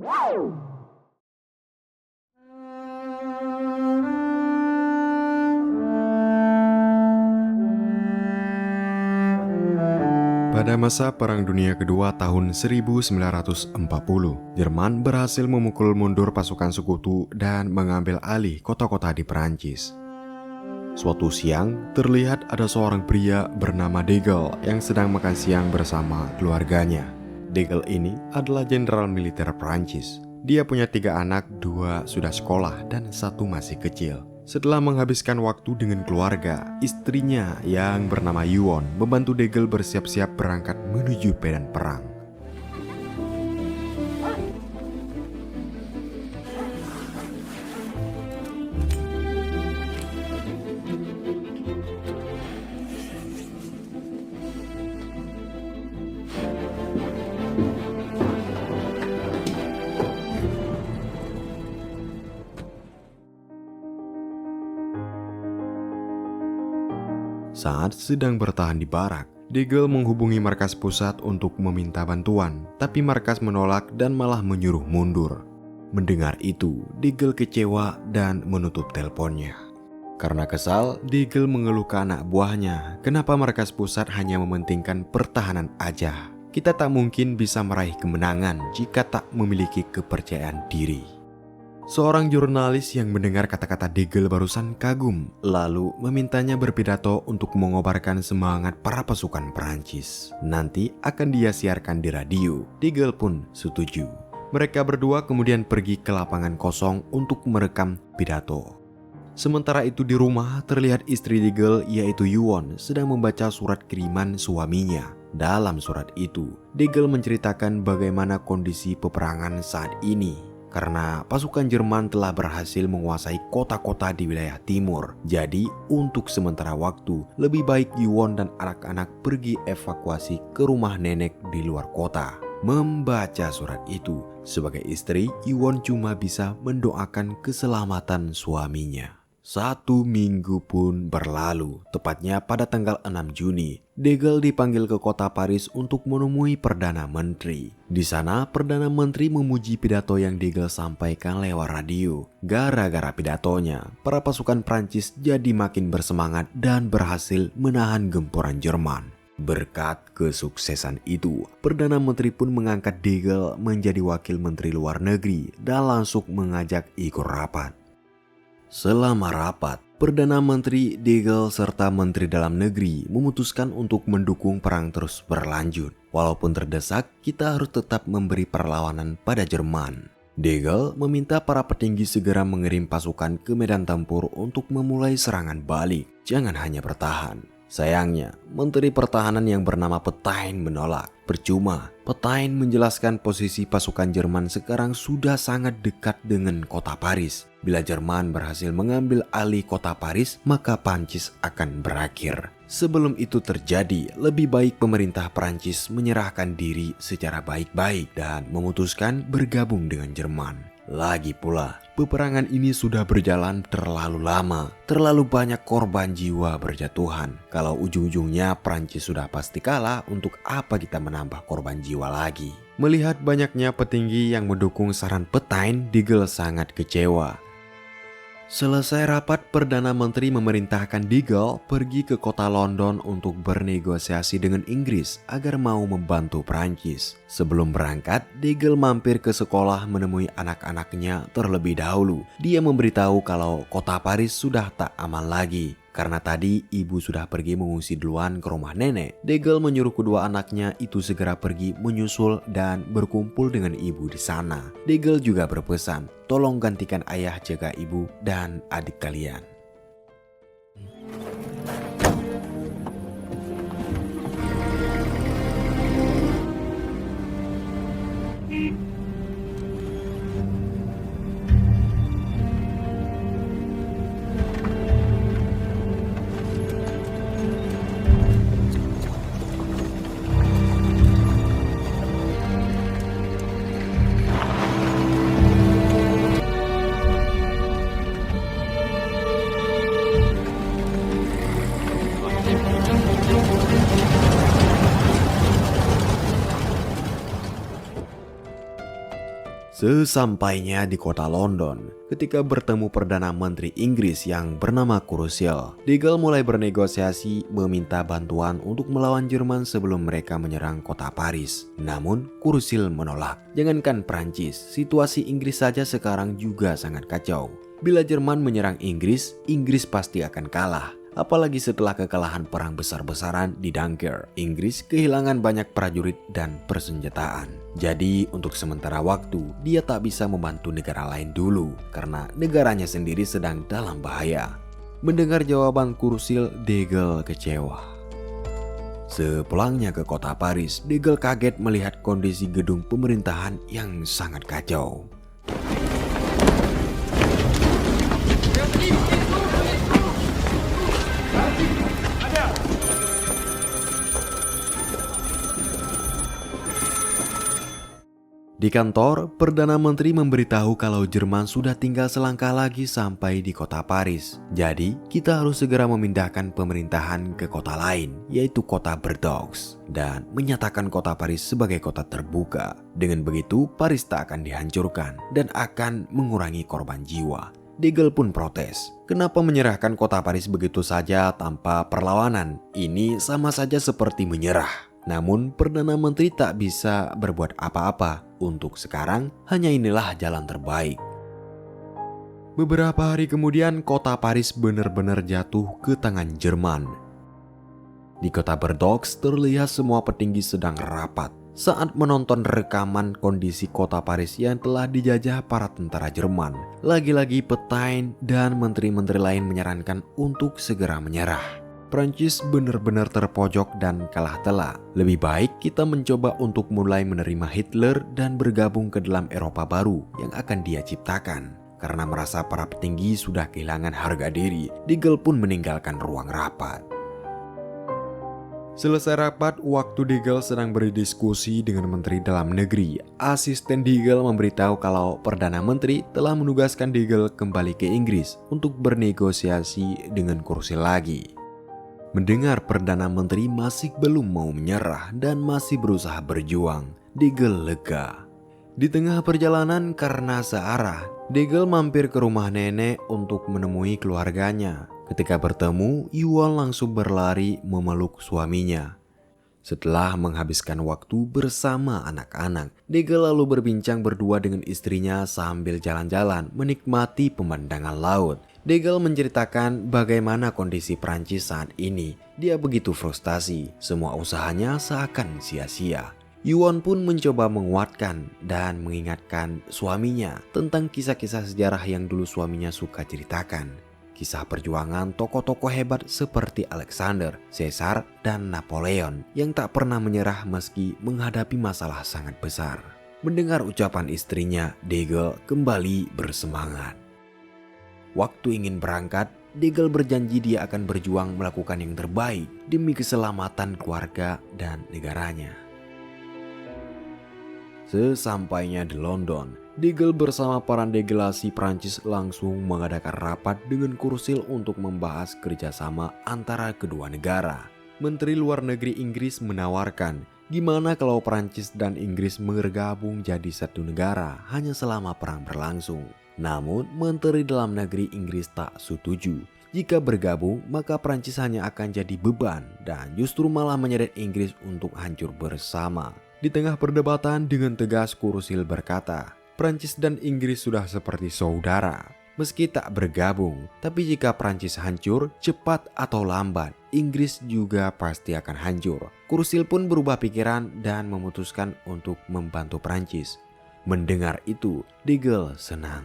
Pada masa Perang Dunia Kedua tahun 1940, Jerman berhasil memukul mundur pasukan sekutu dan mengambil alih kota-kota di Perancis. Suatu siang, terlihat ada seorang pria bernama De Gaulle yang sedang makan siang bersama keluarganya. De Gaulle ini adalah jenderal militer Perancis. Dia punya 3 anak, 2 sudah sekolah dan 1 masih kecil. Setelah menghabiskan waktu dengan keluarga, istrinya yang bernama Yuon membantu De Gaulle bersiap-siap berangkat menuju medan perang. Saat sedang bertahan di barak, De Gaulle menghubungi markas pusat untuk meminta bantuan, tapi markas menolak dan malah menyuruh mundur. Mendengar itu, De Gaulle kecewa dan menutup teleponnya. Karena kesal, De Gaulle mengeluh ke anak buahnya, kenapa markas pusat hanya mementingkan pertahanan aja. Kita tak mungkin bisa meraih kemenangan jika tak memiliki kepercayaan diri. Seorang jurnalis yang mendengar kata-kata De Gaulle barusan kagum, lalu memintanya berpidato untuk mengobarkan semangat para pasukan Perancis. Nanti akan dia siarkan di radio. De Gaulle pun setuju. Mereka berdua kemudian pergi ke lapangan kosong untuk merekam pidato. Sementara itu di rumah terlihat istri De Gaulle yaitu Yuon sedang membaca surat kiriman suaminya. Dalam surat itu, De Gaulle menceritakan bagaimana kondisi peperangan saat ini. Karena pasukan Jerman telah berhasil menguasai kota-kota di wilayah timur. Jadi untuk sementara waktu lebih baik Yuon dan anak-anak pergi evakuasi ke rumah nenek di luar kota. Membaca surat itu, sebagai istri Yuon cuma bisa mendoakan keselamatan suaminya. 1 minggu pun berlalu, tepatnya pada tanggal 6 Juni. De Gaulle dipanggil ke kota Paris untuk menemui Perdana Menteri. Di sana, Perdana Menteri memuji pidato yang De Gaulle sampaikan lewat radio. Gara-gara pidatonya, para pasukan Prancis jadi makin bersemangat dan berhasil menahan gempuran Jerman. Berkat kesuksesan itu, Perdana Menteri pun mengangkat De Gaulle menjadi wakil Menteri Luar Negeri dan langsung mengajak ikut rapat. Selama rapat, Perdana Menteri, De Gaulle serta Menteri Dalam Negeri memutuskan untuk mendukung perang terus berlanjut. Walaupun terdesak, kita harus tetap memberi perlawanan pada Jerman. De Gaulle meminta para petinggi segera mengirim pasukan ke medan tempur untuk memulai serangan balik, jangan hanya bertahan. Sayangnya, Menteri Pertahanan yang bernama Petain menolak. Percuma, Petain menjelaskan posisi pasukan Jerman sekarang sudah sangat dekat dengan kota Paris. Bila Jerman berhasil mengambil alih kota Paris, maka Prancis akan berakhir. Sebelum itu terjadi, lebih baik pemerintah Prancis menyerahkan diri secara baik-baik dan memutuskan bergabung dengan Jerman. Lagi pula, peperangan ini sudah berjalan terlalu lama, terlalu banyak korban jiwa berjatuhan. Kalau ujung-ujungnya Prancis sudah pasti kalah, untuk apa kita menambah korban jiwa lagi? Melihat banyaknya petinggi yang mendukung saran Petain, De Gaulle sangat kecewa. Selesai rapat, Perdana Menteri memerintahkan De Gaulle pergi ke kota London untuk bernegosiasi dengan Inggris agar mau membantu Prancis. Sebelum berangkat, De Gaulle mampir ke sekolah menemui anak-anaknya terlebih dahulu. Dia memberitahu kalau kota Paris sudah tak aman lagi. Karena tadi ibu sudah pergi mengungsi duluan ke rumah nenek, De Gaulle menyuruh kedua anaknya itu segera pergi menyusul dan berkumpul dengan ibu di sana. De Gaulle juga berpesan, tolong gantikan ayah jaga ibu dan adik kalian. Sesampainya di kota London, ketika bertemu Perdana Menteri Inggris yang bernama Churchill, de Gaulle mulai bernegosiasi meminta bantuan untuk melawan Jerman sebelum mereka menyerang kota Paris. Namun, Churchill menolak. Jangankan Prancis, situasi Inggris saja sekarang juga sangat kacau. Bila Jerman menyerang Inggris, Inggris pasti akan kalah. Apalagi setelah kekalahan perang besar-besaran di Dunkirk, Inggris kehilangan banyak prajurit dan persenjataan. Jadi untuk sementara waktu, dia tak bisa membantu negara lain dulu karena negaranya sendiri sedang dalam bahaya. Mendengar jawaban Churchill, de Gaulle kecewa. Sepulangnya ke kota Paris, de Gaulle kaget melihat kondisi gedung pemerintahan yang sangat kacau. Di kantor, Perdana Menteri memberitahu kalau Jerman sudah tinggal selangkah lagi sampai di kota Paris. Jadi, kita harus segera memindahkan pemerintahan ke kota lain, yaitu kota Bordeaux, dan menyatakan kota Paris sebagai kota terbuka. Dengan begitu, Paris tak akan dihancurkan dan akan mengurangi korban jiwa. De Gaulle pun protes. Kenapa menyerahkan kota Paris begitu saja tanpa perlawanan? Ini sama saja seperti menyerah. Namun Perdana Menteri tak bisa berbuat apa-apa. Untuk sekarang hanya inilah jalan terbaik. Beberapa hari kemudian kota Paris benar-benar jatuh ke tangan Jerman. Di kota Bordeaux terlihat semua petinggi sedang rapat saat menonton rekaman kondisi kota Paris yang telah dijajah para tentara Jerman. Lagi-lagi Petain dan menteri-menteri lain menyarankan untuk segera menyerah. Prancis benar-benar terpojok dan kalah telak. Lebih baik kita mencoba untuk mulai menerima Hitler dan bergabung ke dalam Eropa baru yang akan dia ciptakan. Karena merasa para petinggi sudah kehilangan harga diri, de Gaulle pun meninggalkan ruang rapat. Selesai rapat, waktu de Gaulle sedang berdiskusi dengan Menteri Dalam Negeri, asisten de Gaulle memberitahu kalau Perdana Menteri telah menugaskan de Gaulle kembali ke Inggris untuk bernegosiasi dengan Churchill lagi. Mendengar Perdana Menteri masih belum mau menyerah dan masih berusaha berjuang, de Gaulle lega. Di tengah perjalanan karena searah, de Gaulle mampir ke rumah nenek untuk menemui keluarganya. Ketika bertemu, Yuan langsung berlari memeluk suaminya. Setelah menghabiskan waktu bersama anak-anak, de Gaulle lalu berbincang berdua dengan istrinya sambil jalan-jalan menikmati pemandangan laut. De Gaulle menceritakan bagaimana kondisi Prancis saat ini. Dia begitu frustasi, semua usahanya seakan sia-sia. Yuan pun mencoba menguatkan dan mengingatkan suaminya tentang kisah-kisah sejarah yang dulu suaminya suka ceritakan. Kisah perjuangan tokoh-tokoh hebat seperti Alexander, Caesar, dan Napoleon yang tak pernah menyerah meski menghadapi masalah sangat besar. Mendengar ucapan istrinya, de Gaulle kembali bersemangat. Waktu ingin berangkat, de Gaulle berjanji dia akan berjuang melakukan yang terbaik demi keselamatan keluarga dan negaranya. Sesampainya di London, de Gaulle bersama para delegasi Prancis langsung mengadakan rapat dengan Churchill untuk membahas kerjasama antara kedua negara. Menteri Luar Negeri Inggris menawarkan, gimana kalau Prancis dan Inggris bergabung jadi satu negara hanya selama perang berlangsung. Namun, Menteri Dalam Negeri Inggris tak setuju. Jika bergabung, maka Prancis hanya akan jadi beban dan justru malah menyeret Inggris untuk hancur bersama. Di tengah perdebatan, dengan tegas Churchill berkata, Prancis dan Inggris sudah seperti saudara. Meski tak bergabung, tapi jika Prancis hancur, cepat atau lambat, Inggris juga pasti akan hancur. Churchill pun berubah pikiran dan memutuskan untuk membantu Prancis. Mendengar itu, de Gaulle senang.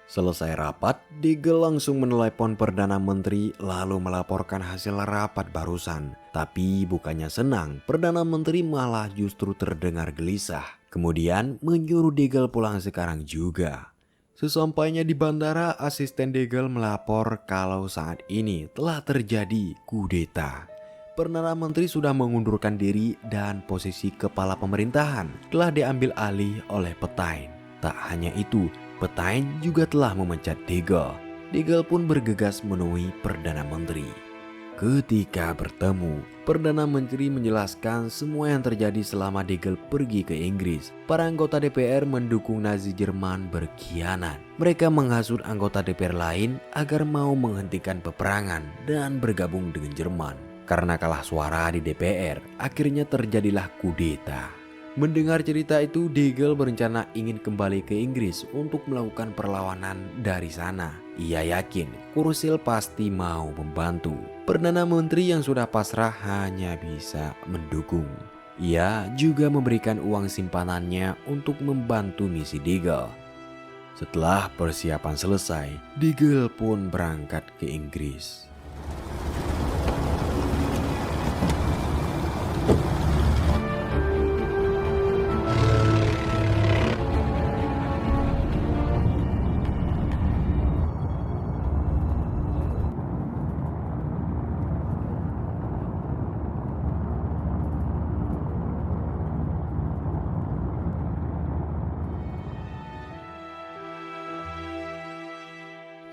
Selesai rapat, de Gaulle langsung menelepon Perdana Menteri lalu melaporkan hasil rapat barusan. Tapi bukannya senang, Perdana Menteri malah justru terdengar gelisah. Kemudian menyuruh de Gaulle pulang sekarang juga. Sesampainya di bandara, asisten de Gaulle melapor kalau saat ini telah terjadi kudeta. Perdana Menteri sudah mengundurkan diri dan posisi kepala pemerintahan telah diambil alih oleh Petain. Tak hanya itu, Petain juga telah memecat de Gaulle. De Gaulle pun bergegas menemui Perdana Menteri. Ketika bertemu, Perdana Menteri menjelaskan semua yang terjadi selama De Gaulle pergi ke Inggris. Para anggota DPR mendukung Nazi Jerman berkhianat. Mereka menghasut anggota DPR lain agar mau menghentikan peperangan dan bergabung dengan Jerman. Karena kalah suara di DPR, akhirnya terjadilah kudeta. Mendengar cerita itu, De Gaulle berencana ingin kembali ke Inggris untuk melakukan perlawanan dari sana. Ia yakin Churchill pasti mau membantu. Perdana Menteri yang sudah pasrah hanya bisa mendukung. Ia juga memberikan uang simpanannya untuk membantu misi De Gaulle. Setelah persiapan selesai, De Gaulle pun berangkat ke Inggris.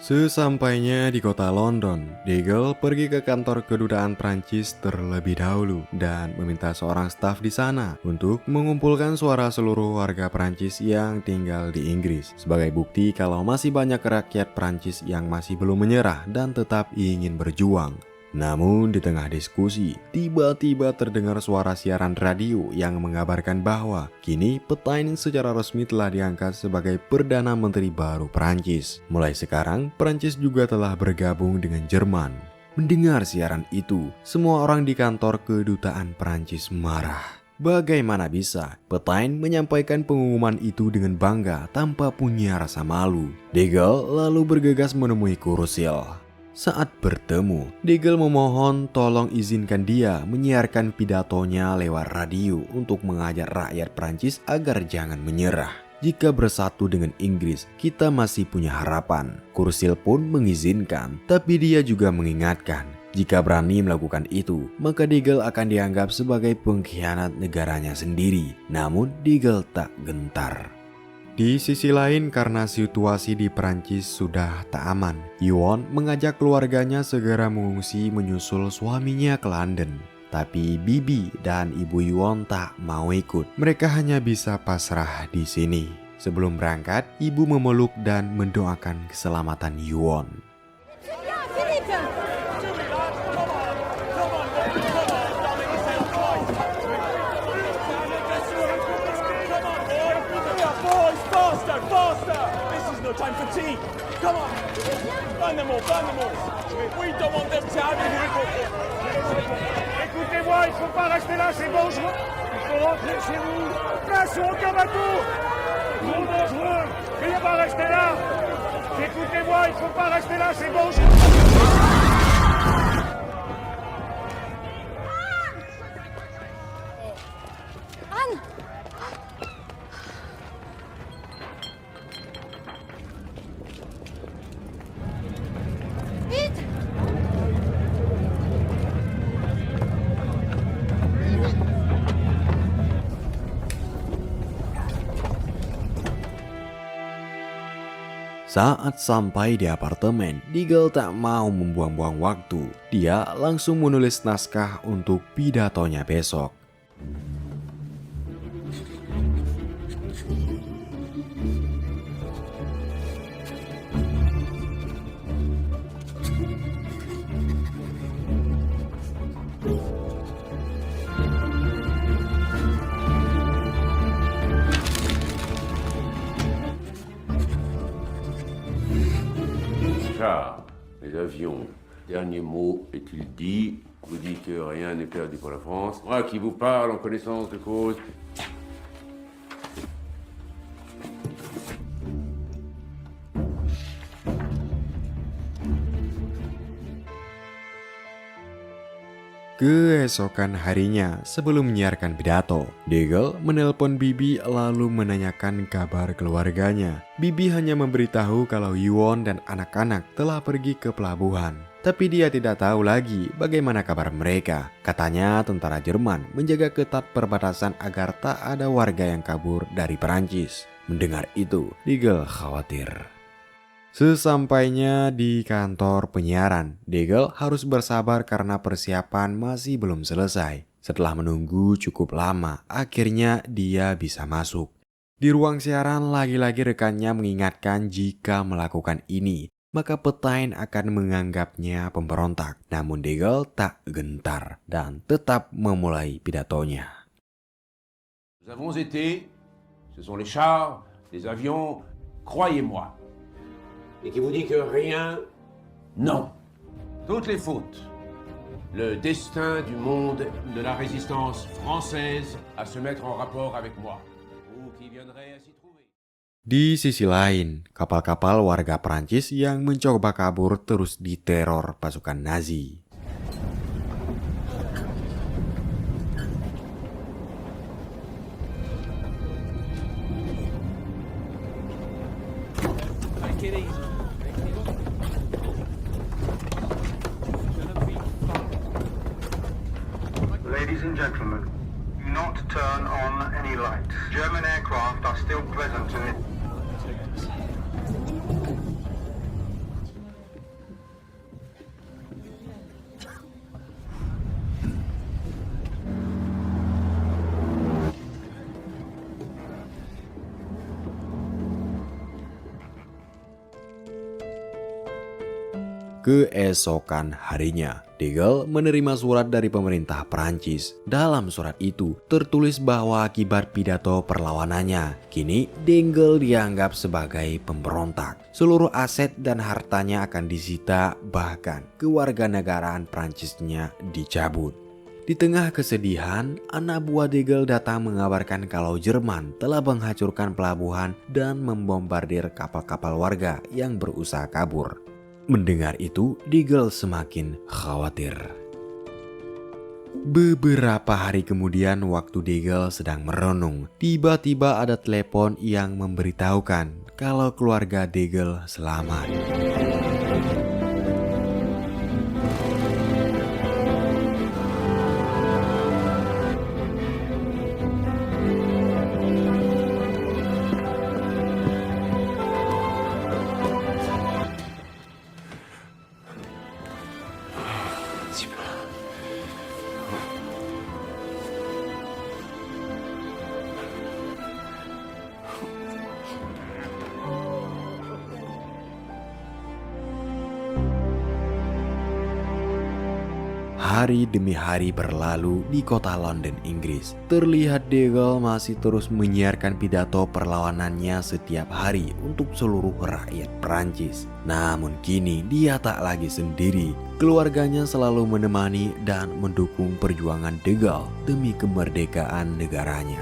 Sesampainya di kota London, De Gaulle pergi ke kantor kedutaan Prancis terlebih dahulu dan meminta seorang staf di sana untuk mengumpulkan suara seluruh warga Prancis yang tinggal di Inggris sebagai bukti kalau masih banyak rakyat Prancis yang masih belum menyerah dan tetap ingin berjuang. Namun di tengah diskusi, tiba-tiba terdengar suara siaran radio yang mengabarkan bahwa kini Pétain secara resmi telah diangkat sebagai Perdana Menteri baru Prancis. Mulai sekarang, Prancis juga telah bergabung dengan Jerman. Mendengar siaran itu, semua orang di kantor kedutaan Prancis marah. Bagaimana bisa Pétain menyampaikan pengumuman itu dengan bangga tanpa punya rasa malu? De Gaulle lalu bergegas menemui Churchill. Saat bertemu, De Gaulle memohon tolong izinkan dia menyiarkan pidatonya lewat radio untuk mengajak rakyat Prancis agar jangan menyerah. Jika bersatu dengan Inggris, kita masih punya harapan. Churchill pun mengizinkan, tapi dia juga mengingatkan, jika berani melakukan itu, maka De Gaulle akan dianggap sebagai pengkhianat negaranya sendiri. Namun De Gaulle tak gentar. Di sisi lain, karena situasi di Prancis sudah tak aman, Yuan mengajak keluarganya segera mengungsi menyusul suaminya ke London. Tapi Bibi dan Ibu Yuan tak mau ikut. Mereka hanya bisa pasrah di sini. Sebelum berangkat, ibu memeluk dan mendoakan keselamatan Yuan. Time for tea. Come on. Burn them all, burn them all. We don't want them to have it. Écoutez-moi, il faut pas rester là, c'est dangereux. Il faut rentrer chez vous. Place au aucun bateau. Trop dangereux. Veuillez pas rester là. Écoutez-moi, il faut pas rester là, c'est dangereux. Saat sampai di apartemen, De Gaulle tak mau membuang-buang waktu. Dia langsung menulis naskah untuk pidatonya besok. Charles, les avions. Dernier mot est-il dit? Vous dites que rien n'est perdu pour la France. Moi qui vous parle en connaissance de cause. Keesokan harinya, sebelum menyiarkan pidato, De Gaulle menelpon Bibi lalu menanyakan kabar keluarganya. Bibi hanya memberitahu kalau Yuan dan anak-anak telah pergi ke pelabuhan. Tapi dia tidak tahu lagi bagaimana kabar mereka. Katanya tentara Jerman menjaga ketat perbatasan agar tak ada warga yang kabur dari Perancis. Mendengar itu, De Gaulle khawatir. Sesampainya di kantor penyiaran, De Gaulle harus bersabar karena persiapan masih belum selesai. Setelah menunggu cukup lama, akhirnya dia bisa masuk. Di ruang siaran, lagi-lagi rekannya mengingatkan jika melakukan ini, maka Petain akan menganggapnya pemberontak. Namun De Gaulle tak gentar dan tetap memulai pidatonya. Nous avons été, ce sont les chars, les avions, croyez-moi. Et qui vous dit que rien? Non. Toutes les fautes. Le destin du monde de la résistance française à se mettre en rapport avec moi. Vous qui viendrez à s'y trouver. Di sisi lain, kapal-kapal warga Prancis yang mencoba kabur terus diteror pasukan Nazi. Ladies and gentlemen, do not turn on any lights. German aircraft are still present in it. Keesokan harinya, De Gaulle menerima surat dari pemerintah Prancis. Dalam surat itu tertulis bahwa akibat pidato perlawanannya, kini De Gaulle dianggap sebagai pemberontak. Seluruh aset dan hartanya akan disita, bahkan kewarganegaraan Prancisnya dicabut. Di tengah kesedihan, anak buah De Gaulle datang mengabarkan kalau Jerman telah menghancurkan pelabuhan dan membombardir kapal-kapal warga yang berusaha kabur. Mendengar itu, De Gaulle semakin khawatir. Beberapa hari kemudian, waktu De Gaulle sedang merenung, tiba-tiba ada telepon yang memberitahukan kalau keluarga De Gaulle selamat. Hari demi hari berlalu di kota London, Inggris. Terlihat De Gaulle masih terus menyiarkan pidato perlawanannya setiap hari untuk seluruh rakyat Prancis. Namun kini dia tak lagi sendiri. Keluarganya selalu menemani dan mendukung perjuangan De Gaulle demi kemerdekaan negaranya.